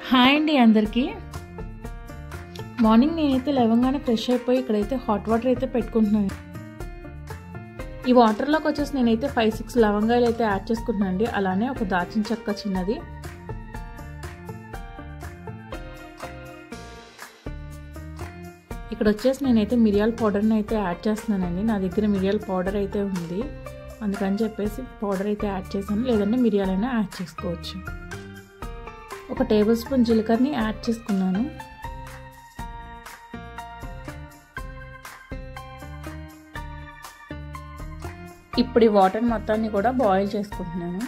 Hi అండి అందరికీ. Morning నేనైతే లేవగానే ఫ్రెష్ అయిపోయి ఇక్కడైతే హాట్ వాటర్ అయితే పెట్టుకుంటున్నాను. ఈ వాటర్లోకి వచ్చేసి నేనైతే 5-6 లవంగాలు అయితే యాడ్ చేసుకుంటున్నాను అండి. అలానే ఒక దాల్చిన చెక్క చిన్నది, ఇక్కడ వచ్చేసి నేనైతే మిరియాల పౌడర్ని అయితే యాడ్ చేస్తున్నానండి. నా దగ్గర మిరియాల పౌడర్ అయితే ఉంది, అందుకని చెప్పేసి పౌడర్ అయితే యాడ్ చేశాను. లేదంటే మిరియాలైనా యాడ్ చేసుకోవచ్చు. ఒక టేబుల్ స్పూన్ జీలకర్రని యాడ్ చేసుకున్నాను. ఇప్పుడు ఈ వాటర్ మొత్తాన్ని కూడా బాయిల్ చేసుకుంటున్నాను.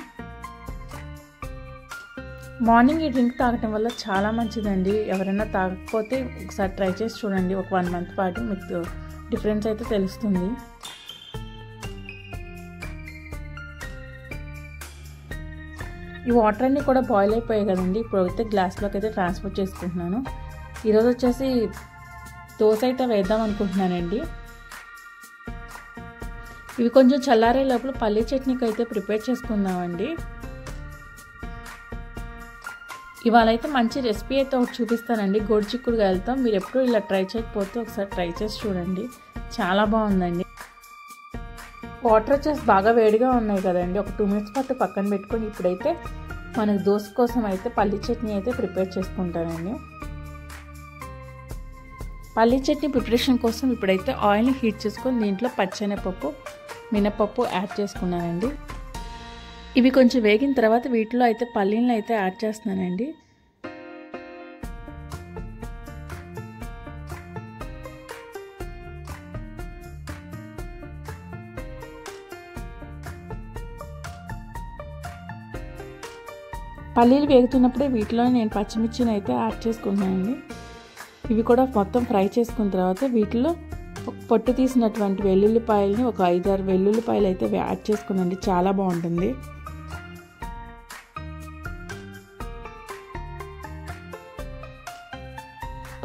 మార్నింగ్ ఈ డ్రింక్ తాగటం వల్ల చాలా మంచిదండి. ఎవరైనా తాగకపోతే ఒకసారి ట్రై చేసి చూడండి. ఒక 1 మంత్ పాటు మీకు డిఫరెన్స్ అయితే తెలుస్తుంది. ఈ వాటర్ అన్నీ కూడా బాయిల్ అయిపోయాయి కదండి. ఇప్పుడు అయితే గ్లాస్లోకి అయితే ట్రాన్స్ఫర్ చేసుకుంటున్నాను. ఈరోజు వచ్చేసి దోశ అయితే వేద్దాం అనుకుంటున్నానండి. ఇవి కొంచెం చల్లారే లోపల పల్లీ చట్నీకి అయితే ప్రిపేర్ చేసుకుందామండి. ఇవాళ అయితే మంచి రెసిపీ అయితే ఒకటి చూపిస్తానండి. గోరుచిక్కుడుకాయలతో. మీరు ఎప్పుడు ఇలా ట్రై చేయకపోతే ఒకసారి ట్రై చేసి చూడండి, చాలా బాగుందండి. వాటర్ వచ్చేసి బాగా వేడిగా ఉన్నాయి కదండి. ఒక 2 మినిట్స్ పాటు పక్కన పెట్టుకొని ఇప్పుడైతే మనకు దోశ కోసం అయితే పల్లీ చట్నీ అయితే ప్రిపేర్ చేసుకుంటానండి. పల్లీ చట్నీ ప్రిపరేషన్ కోసం ఇప్పుడైతే ఆయిల్ని హీట్ చేసుకొని దీంట్లో పచ్చెనపప్పు, మినపప్పు యాడ్ చేసుకున్నానండి. ఇవి కొంచెం వేగిన తర్వాత వీటిలో అయితే పల్లీలను అయితే యాడ్ చేస్తున్నానండి. పల్లీలు వేగుతున్నప్పుడే వీటిలో నేను పచ్చిమిర్చిని అయితే యాడ్ చేసుకుంటున్నానండి. ఇవి కూడా మొత్తం ఫ్రై చేసుకున్న తర్వాత వీటిలో పొట్టు తీసినటువంటి వెల్లుల్లిపాయలని ఒక 5-6 వెల్లుల్లిపాయలు అయితే యాడ్ చేసుకున్నానండి. చాలా బాగుంటుంది.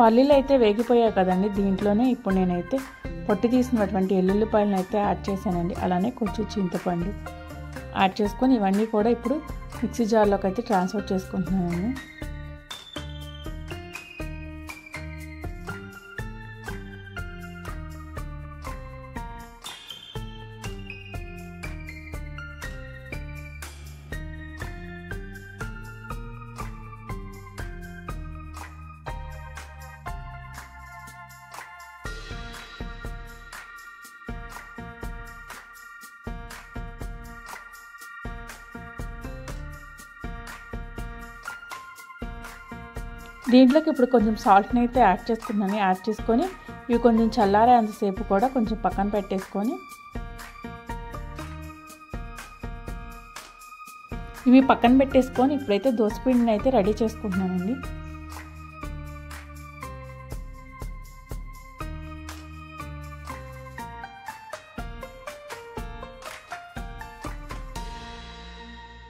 పల్లీలు అయితే వేగిపోయాయి కదండి. దీంట్లోనే ఇప్పుడు నేనైతే పొట్టు తీసినటువంటి వెల్లుల్లిపాయలను అయితే యాడ్ చేశానండి. అలానే కొంచెం చింతపండు యాడ్ చేసుకొని ఇవన్నీ కూడా ఇప్పుడు మిక్సీ జార్లోకి అయితే ట్రాన్స్ఫర్ చేసుకుంటున్నాను. దీంట్లోకి ఇప్పుడు కొంచెం సాల్ట్ని అయితే యాడ్ చేసుకున్నాను. యాడ్ చేసుకొని ఇవి కొంచెం చల్లారే అంతసేపు కూడా కొంచెం పక్కన పెట్టేసుకొని ఇవి పక్కన పెట్టేసుకొని ఇప్పుడైతే దోసపిండిని అయితే రెడీ చేసుకుంటున్నానండి.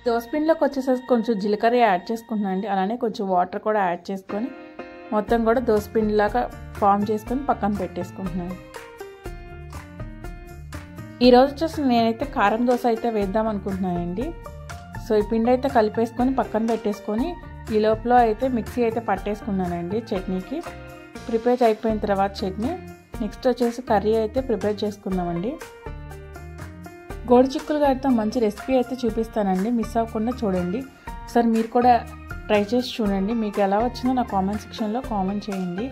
దోసపిండిలోకి వచ్చేసరికి కొంచెం జీలకర్ర యాడ్ చేసుకుంటున్నాను అండి. అలానే కొంచెం వాటర్ కూడా యాడ్ చేసుకొని మొత్తం కూడా దోసపిండిలాగా ఫామ్ చేసుకొని పక్కన పెట్టేసుకుంటున్నాను. ఈరోజు వచ్చేసి నేనైతే కారం దోశ అయితే వేద్దాం అనుకుంటున్నానండి. సో ఈ పిండి అయితే కలిపేసుకొని పక్కన పెట్టేసుకొని ఈ లోపల అయితే మిక్సీ అయితే పట్టేసుకున్నానండి. చట్నీకి ప్రిపేర్ అయిపోయిన తర్వాత చట్నీ నెక్స్ట్ వచ్చేసి కర్రీ అయితే ప్రిపేర్ చేసుకుందామండి. గోరుచిక్కుడుకాయలతో మంచి రెసిపీ అయితే చూపిస్తానండి. మిస్ అవ్వకుండా చూడండి. ఒకసారి మీరు కూడా ట్రై చేసి చూడండి. మీకు ఎలా వచ్చిందో నా కామెంట్ సెక్షన్లో కామెంట్ చేయండి.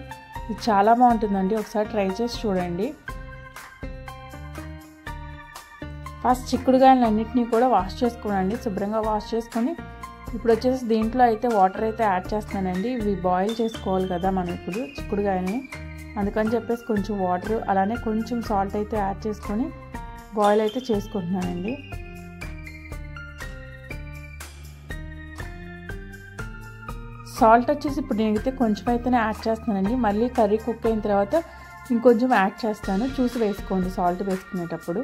ఇది చాలా బాగుంటుందండి. ఒకసారి ట్రై చేసి చూడండి. ఫస్ట్ చిక్కుడుకాయలన్నింటినీ కూడా వాష్ చేసుకోనండి. శుభ్రంగా వాష్ చేసుకొని ఇప్పుడు వచ్చేసి దీంట్లో అయితే వాటర్ అయితే యాడ్ చేస్తున్నానండి. ఇవి బాయిల్ చేసుకోవాలి కదా మనం ఇప్పుడు చిక్కుడుకాయలని, అందుకని చెప్పేసి కొంచెం వాటర్ అలానే కొంచెం సాల్ట్ అయితే యాడ్ చేసుకొని బాయిల్ అయితే చేసుకుంటున్నానండి. సాల్ట్ వచ్చేసి ఇప్పుడు నేనైతే కొంచెం అయితేనే యాడ్ చేస్తానండి. మళ్ళీ కర్రీ కుక్ అయిన తర్వాత ఇంకొంచెం యాడ్ చేస్తాను. చూసి వేసుకోండి సాల్ట్ వేసుకునేటప్పుడు.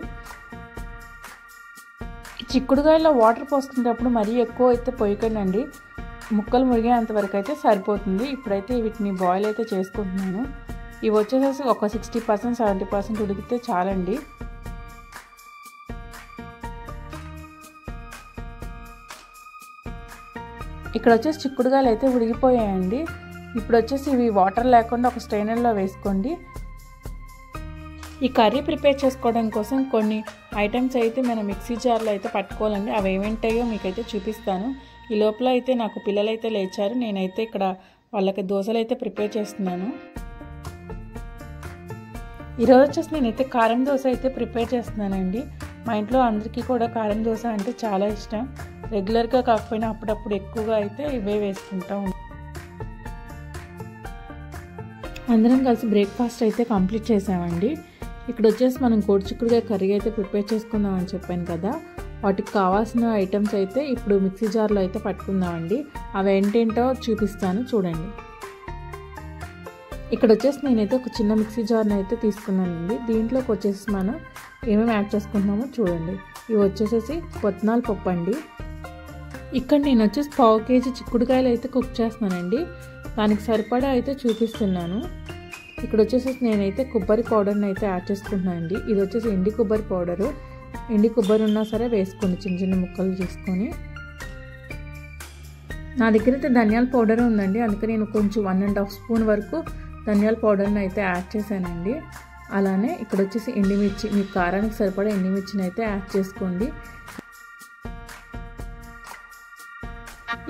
చిక్కుడుకాయలో వాటర్ పోసుకునేటప్పుడు మరీ ఎక్కువ అయితే పోయకండి. ముక్కలు మురిగేంత వరకు అయితే సరిపోతుంది. ఇప్పుడైతే వీటిని బాయిల్ అయితే చేసుకుంటున్నాను. ఇవి వచ్చేసేసి ఒక 60% 70% ఉడికితే చాలండి. ఇక్కడ వచ్చేసి చిక్కుడుగాయలు అయితే ఉడికిపోయాయండి. ఇప్పుడు వచ్చేసి ఇవి వాటర్ లేకుండా ఒక స్ట్రైనర్లో వేసుకోండి. ఈ కర్రీ ప్రిపేర్ చేసుకోవడం కోసం కొన్ని ఐటమ్స్ అయితే మనం మిక్సీ జార్లో అయితే పట్టుకోవాలండి. అవి ఏమేంటాయో మీకైతే చూపిస్తాను. ఈ లోపల అయితే నాకు పిల్లలైతే లేచారు. నేనైతే ఇక్కడ వాళ్ళకి దోశలు అయితే ప్రిపేర్ చేస్తున్నాను. ఈరోజు వచ్చేసి నేనైతే కారం దోశ అయితే ప్రిపేర్ చేస్తున్నానండి. మా ఇంట్లో అందరికీ కూడా కారం దోశ అంటే చాలా ఇష్టం. రెగ్యులర్గా కాకపోయినా అప్పుడప్పుడు ఎక్కువగా అయితే ఇవే వేసుకుంటాం. అందరం కలిసి బ్రేక్ఫాస్ట్ అయితే కంప్లీట్ చేసామండి. ఇక్కడ వచ్చేసి మనం గోరుచిక్కుడుకాయ కర్రీ అయితే ప్రిపేర్ చేసుకుందామని చెప్పాను కదా, వాటికి కావాల్సిన ఐటమ్స్ అయితే ఇప్పుడు మిక్సీ జార్లో అయితే పట్టుకుందామండి. అవి ఏంటేంటో చూపిస్తాను చూడండి. ఇక్కడ వచ్చేసి నేనైతే ఒక చిన్న మిక్సీ జార్ని అయితే తీసుకున్నానండి. దీంట్లోకి వచ్చేసి మనం ఏమేమి యాడ్ చేసుకుంటున్నామో చూడండి. ఇవి వచ్చేసేసి పుట్నాల పప్పు అండి. ఇక్కడ నేను వచ్చేసి 1/2 kg చిక్కుడుకాయలు అయితే కుక్ చేస్తున్నానండి. దానికి సరిపడా అయితే చూపిస్తున్నాను. ఇక్కడ వచ్చేసి నేనైతే కొబ్బరి పౌడర్ని అయితే యాడ్ చేసుకుంటున్నాను అండి. ఇది వచ్చేసి ఎండి కొబ్బరి పౌడరు. ఎండి కొబ్బరి ఉన్నా సరే వేసుకోండి, చిన్న చిన్న ముక్కలు చేసుకొని. నా దగ్గర అయితే ధనియాల పౌడర్ ఉందండి, అందుకే నేను కొంచెం 1.5 స్పూన్ వరకు ధనియాల పౌడర్ని అయితే యాడ్ చేశానండి. అలానే ఇక్కడ వచ్చేసి ఎండుమిర్చి, మీ కారానికి సరిపడా ఎండుమిర్చిని అయితే యాడ్ చేసుకోండి.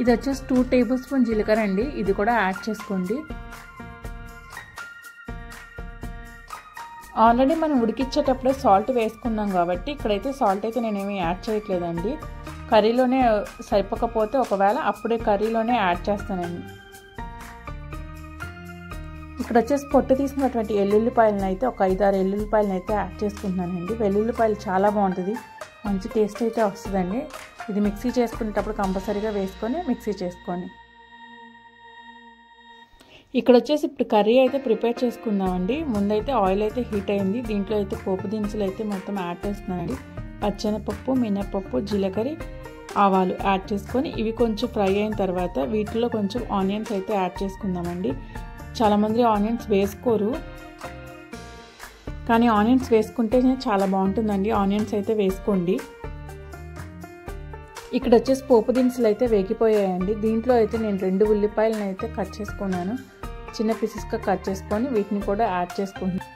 ఇది వచ్చేసి 2 టేబుల్ స్పూన్ జీలకర్ర అండి, ఇది కూడా యాడ్ చేసుకోండి. ఆల్రెడీ మనం ఉడికించేటప్పుడే సాల్ట్ వేసుకున్నాం కాబట్టి ఇక్కడైతే సాల్ట్ అయితే నేనేమి యాడ్ చేయట్లేదండి. కర్రీలోనే సరిపోకపోతే ఒకవేళ అప్పుడే కర్రీలోనే యాడ్ చేస్తానండి. ఇక్కడ వచ్చేసి పొట్టు తీసుకున్నటువంటి ఎల్లుల్లిపాయలను అయితే ఒక 5-6 ఎల్లుల్లిపాయలను అయితే యాడ్ చేసుకుంటున్నానండి. వెల్లుల్లిపాయలు చాలా బాగుంటుంది, మంచి టేస్ట్ అయితే వస్తుందండి. ఇది మిక్సీ చేసుకునేటప్పుడు కంపల్సరీగా వేసుకొని మిక్సీ చేసుకోండి. ఇక్కడ వచ్చేసి ఇప్పుడు కర్రీ అయితే ప్రిపేర్ చేసుకుందామండి. ముందైతే ఆయిల్ అయితే హీట్ అయింది. దీంట్లో అయితే పోపు దినుసులు అయితే మొత్తం యాడ్ చేస్తున్నానండి. పచ్చెనపప్పు, మినపప్పు, జీలకర్ర, ఆవాలు యాడ్ చేసుకొని ఇవి కొంచెం ఫ్రై అయిన తర్వాత వీటిలో కొంచెం ఆనియన్స్ అయితే యాడ్ చేసుకుందామండి. చాలామంది ఆనియన్స్ వేసుకోరు, కానీ ఆనియన్స్ వేసుకుంటేనే చాలా బాగుంటుందండి. ఆనియన్స్ అయితే వేసుకోండి. ఇక్కడ వచ్చేసి పోపు దినుసులు అయితే వేగిపోయాయండి. దీంట్లో అయితే నేను 2 ఉల్లిపాయలను అయితే కట్ చేసుకున్నాను. చిన్న పీసెస్గా కట్ చేసుకొని వీటిని కూడా యాడ్ చేసుకుంటున్నాను.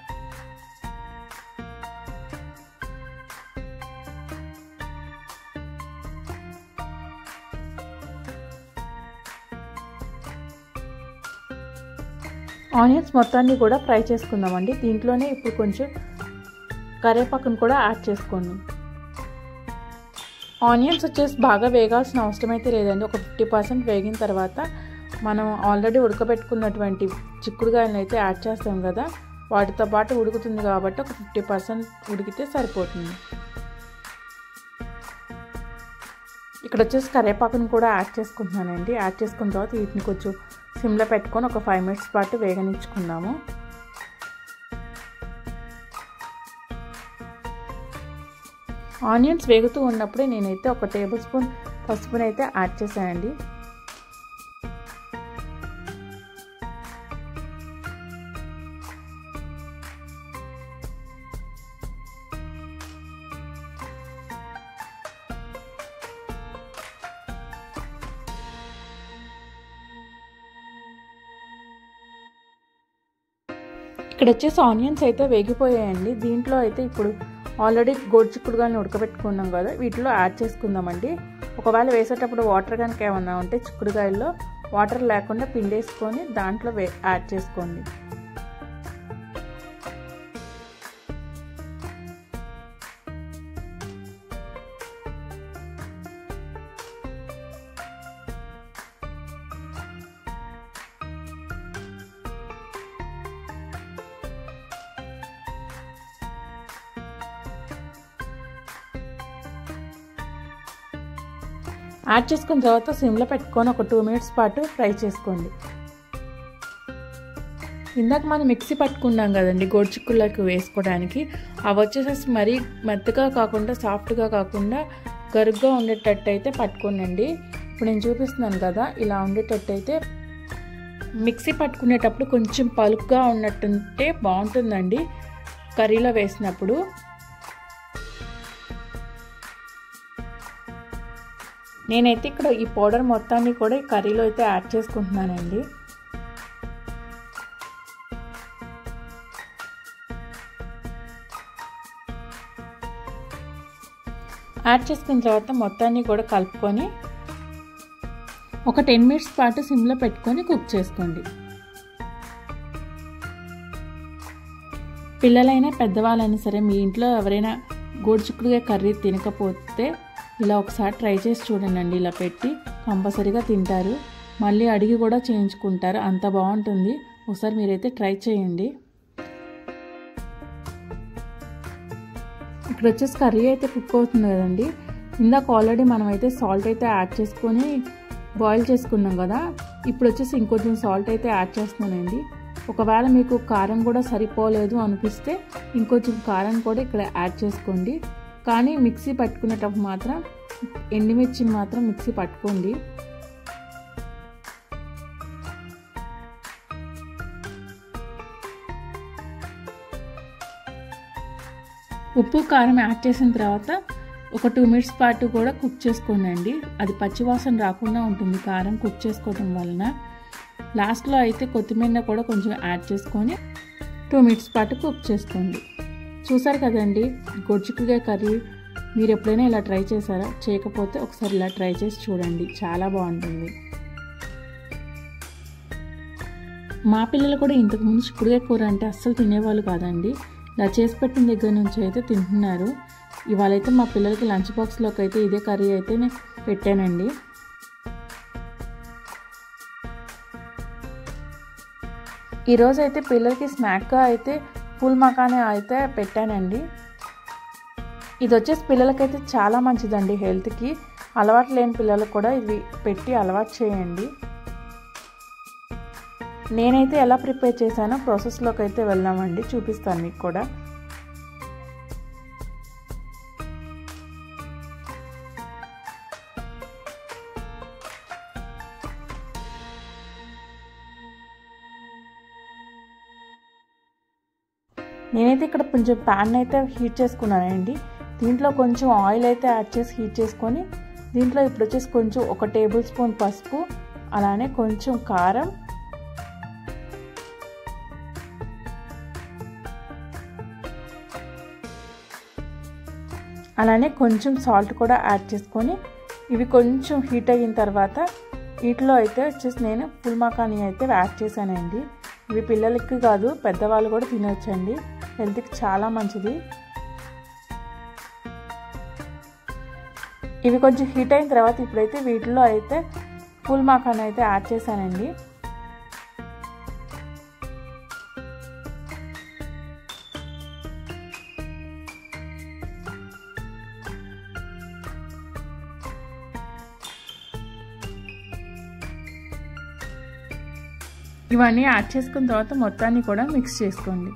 ఆనియన్స్ మొత్తాన్ని కూడా ఫ్రై చేసుకుందామండి. దీంట్లోనే ఇప్పుడు కొంచెం కరివేపాకును కూడా యాడ్ చేసుకోండి. ఆనియన్స్ వచ్చేసి బాగా వేగాల్సిన అవసరం అయితే లేదండి. ఒక 50% వేగిన తర్వాత మనం ఆల్రెడీ ఉడకబెట్టుకున్నటువంటి చిక్కుడుకాయలను అయితే యాడ్ చేస్తాం కదా, వాటితో పాటు ఉడుకుతుంది కాబట్టి ఒక 50% ఉడికితే సరిపోతుంది. ఇక్కడ వచ్చేసి కరివేపాకును కూడా యాడ్ చేసుకుంటున్నానండి. యాడ్ చేసుకున్న తర్వాత వీటిని కొంచెం సిమ్లో పెట్టుకొని ఒక 5 minutes పాటు వేగనిచ్చుకుందాము. ఆనియన్స్ వేగుతూ ఉన్నప్పుడే నేనైతే ఒక 1 టేబుల్ స్పూన్ పసుపుని అయితే యాడ్ చేశానండి. ఇక్కడ వచ్చేసి ఆనియన్స్ అయితే వేగిపోయాయండి. దీంట్లో అయితే ఇప్పుడు ఆల్రెడీ గోరుచిక్కుడుకాయలను ఉడకబెట్టుకున్నాం కదా, వీటిలో యాడ్ చేసుకుందామండి. ఒకవేళ వేసేటప్పుడు వాటర్ కనుక ఏమన్నా ఉంటే చిక్కుడుకాయల్లో వాటర్ లేకుండా పిండేసుకొని దాంట్లో యాడ్ చేసుకోండి. యాడ్ చేసుకున్న తర్వాత సిమ్లో పెట్టుకొని ఒక 2 minutes పాటు ఫ్రై చేసుకోండి. ఇందాక మనం మిక్సీ పట్టుకున్నాం కదండి గోరుచిక్కుడులకు వేసుకోవడానికి, అవి వచ్చేసేసి మరీ మెత్తగా కాకుండా సాఫ్ట్గా కాకుండా గరుగ్గా ఉండేటట్టు అయితే పట్టుకోనండి. ఇప్పుడు నేను చూపిస్తున్నాను కదా, ఇలా ఉండేటట్టు అయితే మిక్సీ పట్టుకునేటప్పుడు కొంచెం పలుకుగా ఉన్నట్టుంటే బాగుంటుందండి కర్రీలో వేసినప్పుడు. నేనైతే ఇక్కడ ఈ పౌడర్ మొత్తాన్ని కూడా ఈ కర్రీలో అయితే యాడ్ చేసుకుంటున్నానండి. యాడ్ చేసుకున్న తర్వాత మొత్తాన్ని కూడా కలుపుకొని ఒక 10 మినిట్స్ పాటు సిమ్లో పెట్టుకొని కుక్ చేసుకోండి. పిల్లలైనా పెద్దవాళ్ళైనా సరే మీ ఇంట్లో ఎవరైనా గోరుచిక్కుడుకాయ కర్రీ తినకపోతే ఇలా ఒకసారి ట్రై చేసి చూడండి. ఇలా పెట్టి కంపల్సరీగా తింటారు, మళ్ళీ అడిగి కూడా చేయించుకుంటారు, అంత బాగుంటుంది. ఒకసారి మీరైతే ట్రై చేయండి. ఇక్కడ వచ్చేసి కర్రీ అయితే కుక్ అవుతుంది కదండి. ఇందాక ఆల్రెడీ మనమైతే సాల్ట్ అయితే యాడ్ చేసుకొని బాయిల్ చేసుకున్నాం కదా. ఇప్పుడు వచ్చేసి ఇంకొంచెం సాల్ట్ అయితే యాడ్ చేస్తున్నానండి. ఒకవేళ మీకు కారం కూడా సరిపోలేదు అనిపిస్తే ఇంకొంచెం కారం కూడా ఇక్కడ యాడ్ చేసుకోండి. కానీ మిక్సీ పట్టుకునేటప్పుడు మాత్రం ఎండుమిర్చిని మాత్రం మిక్సీ పట్టుకోండి. ఉప్పు కారం యాడ్ చేసిన తర్వాత ఒక 2 మినిట్స్ పాటు కూడా కుక్ చేసుకోండి. అది పచ్చివాసన రాకుండా ఉంటుంది కారం కుక్ చేసుకోవడం వలన. లాస్ట్లో అయితే కొత్తిమీర కూడా కొంచెం యాడ్ చేసుకొని 2 మినిట్స్ పాటు కుక్ చేసుకోండి. చూసారు కదండి గోరుచిక్కుడుకాయ కర్రీ. మీరు ఎప్పుడైనా ఇలా ట్రై చేశారా? చేయకపోతే ఒకసారి ఇలా ట్రై చేసి చూడండి, చాలా బాగుంటుంది. మా పిల్లలు కూడా ఇంతకుముందు చిక్కుడుకాయ కూర అంటే అస్సలు తినేవాళ్ళు కాదండి. ఇలా చేసి పెట్టిన దగ్గర నుంచి అయితే తింటున్నారు. ఇవాళైతే మా పిల్లలకి లంచ్ బాక్స్లోకి అయితే ఇదే కర్రీ అయితే నేను పెట్టానండి. ఈరోజు అయితే పిల్లలకి స్నాక్గా అయితే పూల్ మకానే అయితే పెట్టానండి. ఇది వచ్చేసి పిల్లలకైతే చాలా మంచిదండి హెల్త్కి. అలవాటు లేని పిల్లలకు కూడా ఇది పెట్టి అలవాటు చేయండి. నేనైతే ఎలా ప్రిపేర్ చేశానో ప్రాసెస్లోకి అయితే వెళ్దామండి, చూపిస్తాను మీకు కూడా. నేనైతే ఇక్కడ కొంచెం ప్యాన్ అయితే హీట్ చేసుకున్నానండి. దీంట్లో కొంచెం ఆయిల్ అయితే యాడ్ చేసి హీట్ చేసుకొని దీంట్లో ఇప్పుడు వచ్చేసి కొంచెం 1 టేబుల్ స్పూన్ పసుపు, అలానే కొంచెం కారం, అలానే కొంచెం సాల్ట్ కూడా యాడ్ చేసుకొని ఇవి కొంచెం హీట్ అయిన తర్వాత వీటిలో అయితే వచ్చేసి నేను ఫుల్ మకానీ అయితే యాడ్ చేశానండి. ఇవి పిల్లలకి కాదు పెద్దవాళ్ళు కూడా తినొచ్చండి, హెల్త్కి చాలా మంచిది. ఇవి కొంచెం హీట్ అయిన తర్వాత ఇప్పుడైతే వీటిలో అయితే ఫుల్ మకానీ అయితే యాడ్ చేశానండి. ఇవన్నీ యాడ్ చేసుకున్న తర్వాత మొత్తాన్ని కూడా మిక్స్ చేసుకోండి.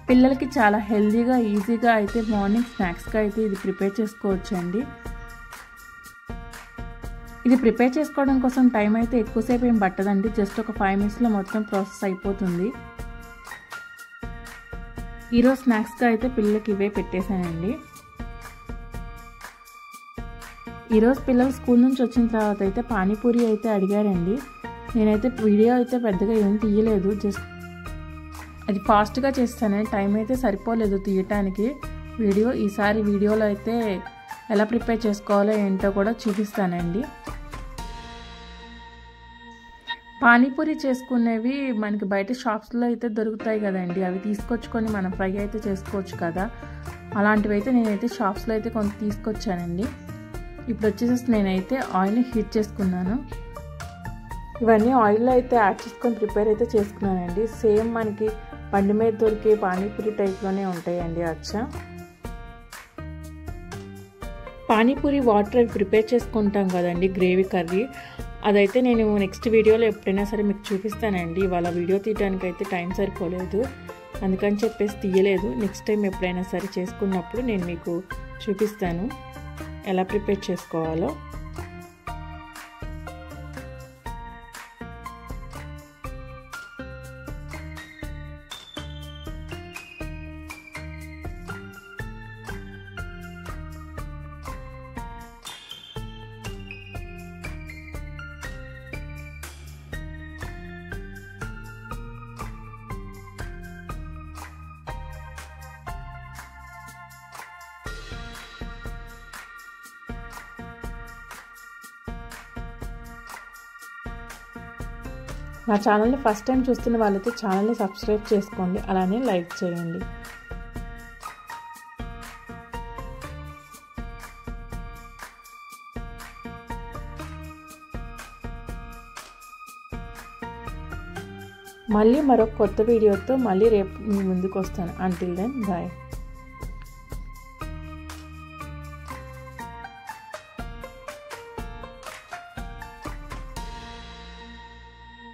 పిల్లలకి చాలా హెల్తీగా ఈజీగా అయితే మార్నింగ్ స్నాక్స్గా అయితే ఇది ప్రిపేర్ చేసుకోవచ్చండి. ఇది ప్రిపేర్ చేసుకోవడం కోసం టైం అయితే ఎక్కువసేపు ఏం పట్టదండి, జస్ట్ ఒక 5 మినిట్స్లో మొత్తం ప్రాసెస్ అయిపోతుంది. ఈరోజు స్నాక్స్గా అయితే పిల్లలకి ఇవే పెట్టేశానండి. ఈరోజు పిల్లలు స్కూల్ నుంచి వచ్చిన తర్వాత అయితే పానీపూరి అయితే అడిగారండి. నేనైతే వీడియో అయితే పెద్దగా ఏం తీయలేదు, జస్ట్ అది ఫాస్ట్గా చేస్తానండి, టైం అయితే సరిపోలేదు తీయటానికి వీడియో. ఈసారి వీడియోలో అయితే ఎలా ప్రిపేర్ చేసుకోవాలో ఏంటో కూడా చూపిస్తానండి. పానీపూరి చేసుకునేవి మనకి బయట షాప్స్లో అయితే దొరుకుతాయి కదండి, అవి తీసుకొచ్చుకొని మనం ఫ్రై అయితే చేసుకోవచ్చు కదా. అలాంటివి అయితే నేనైతే షాప్స్లో అయితే కొంత తీసుకొచ్చానండి. ఇప్పుడు వచ్చేసి నేనైతే ఆయిల్ని హీట్ చేసుకున్నాను. ఇవన్నీ ఆయిల్లో అయితే యాడ్ చేసుకొని ప్రిపేర్ అయితే చేసుకున్నానండి. సేమ్ మనకి బండి మీద దొరికే పానీపూరి టైప్లోనే ఉంటాయండి. అచ్చా పానీపూరి వాటర్ ప్రిపేర్ చేసుకుంటాం కదండి గ్రేవీ కర్రీ, అదైతే నేను నెక్స్ట్ వీడియోలో ఎప్పుడైనా సరే మీకు చూపిస్తానండి. ఇవాళ వీడియో తీయడానికి అయితే టైం సరిపోలేదు, అందుకని చెప్పేసి తీయలేదు. నెక్స్ట్ టైం ఎప్పుడైనా సరే చేసుకున్నప్పుడు నేను మీకు చూపిస్తాను ఎలా ప్రిపేర్ చేసుకోవాలో. నా ఛానల్ని ఫస్ట్ టైం చూస్తున్న వాళ్ళైతే ఛానల్ని సబ్స్క్రైబ్ చేసుకోండి, అలానే లైక్ చేయండి. మళ్ళీ మరొక కొత్త వీడియోతో మళ్ళీ రేపు మీ ముందుకు వస్తాను. Until then bye.